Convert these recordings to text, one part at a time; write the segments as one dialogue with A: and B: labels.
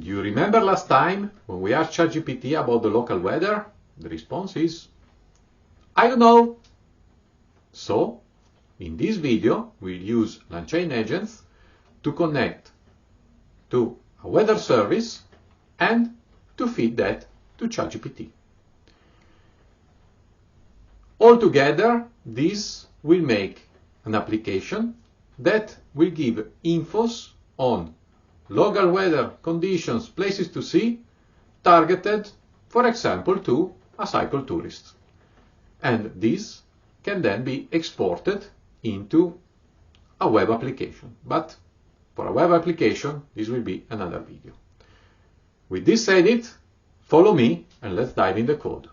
A: Do you remember last time when we asked ChatGPT about the local weather? The response is, I don't know. So, in this video, we'll use LangChain Agents to connect to a weather service and to feed that to ChatGPT. Altogether, this will make an application that will give infos on local weather conditions, places to see, targeted, for example, to a cycle tourist. And this can then be exported into a web application. But for a web application, this will be another video. With this said, follow me and let's dive in the code.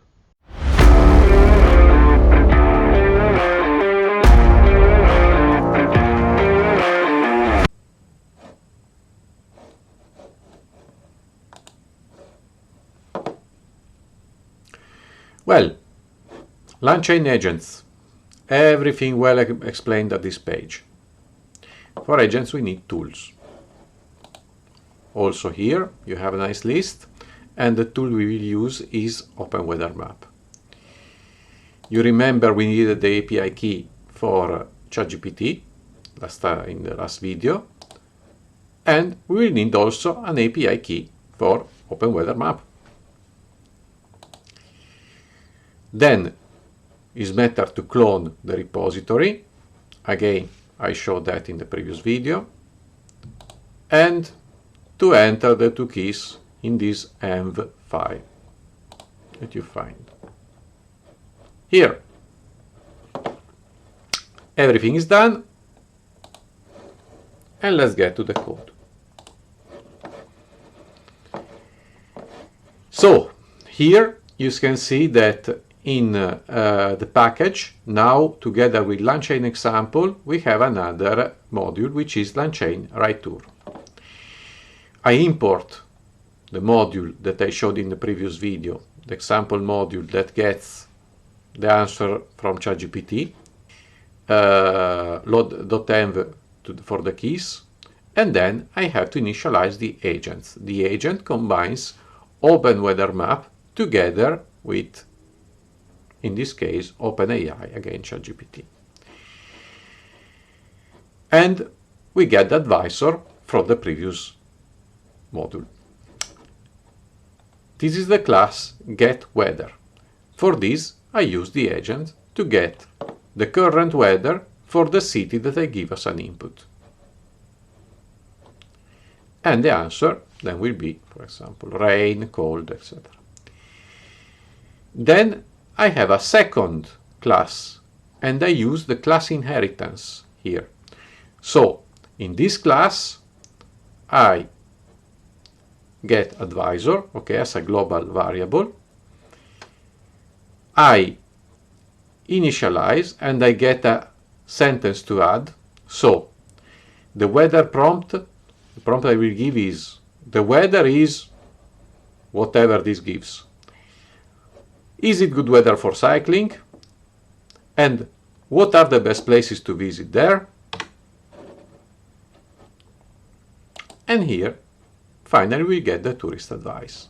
A: Well, LangChain Agents. Everything well explained at this page. For agents, we need tools. Also here, you have a nice list, and the tool we will use is Openweathermap. You remember we needed the API key for ChatGPT in the last video, and we will need also an API key for Openweathermap. Then it's better to clone the repository. Again, I showed that in the previous video. And to enter the two keys in this env file that you find here. Everything is done. And let's get to the code. So here you can see that in the package, now together with LangChain example, we have another module which is LangChain Write-Tour. I import the module that I showed in the previous video, the example module that gets the answer from ChatGPT, load.env for the keys, and then I have to initialize the agents. The agent combines Openweathermap together with, in this case, OpenAI, again ChatGPT. And we get the advisor from the previous module. This is the class getWeather. For this, I use the agent to get the current weather for the city that I give as an input. And the answer then will be, for example, rain, cold, etc. Then I have a second class, and I use the class inheritance here. So, in this class, I get advisor, okay, as a global variable. I initialize, and I get a sentence to add. So, the weather prompt, the prompt I will give is, the weather is whatever this gives. Is it good weather for cycling? And what are the best places to visit there? And here, finally, we get the tourist advice.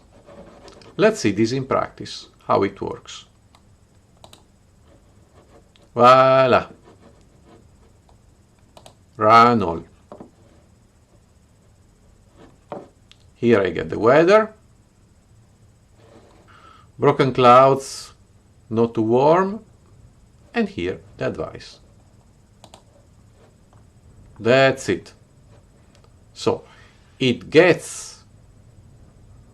A: Let's see this in practice, how it works. Voila. Run all. Here I get the weather. Broken clouds, not too warm, and here the advice. That's it. So it gets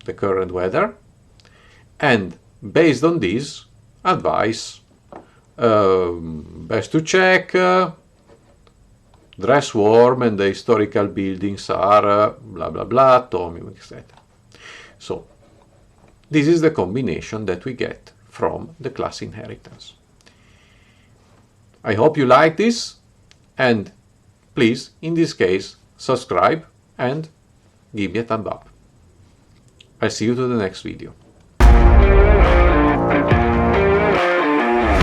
A: the current weather, and based on this advice, best to check, dress warm, and the historical buildings are blah blah blah, Tomium, etc. So this is the combination that we get from the class inheritance. I hope you like this, and please, in this case, subscribe and give me a thumb up. I'll see you to the next video.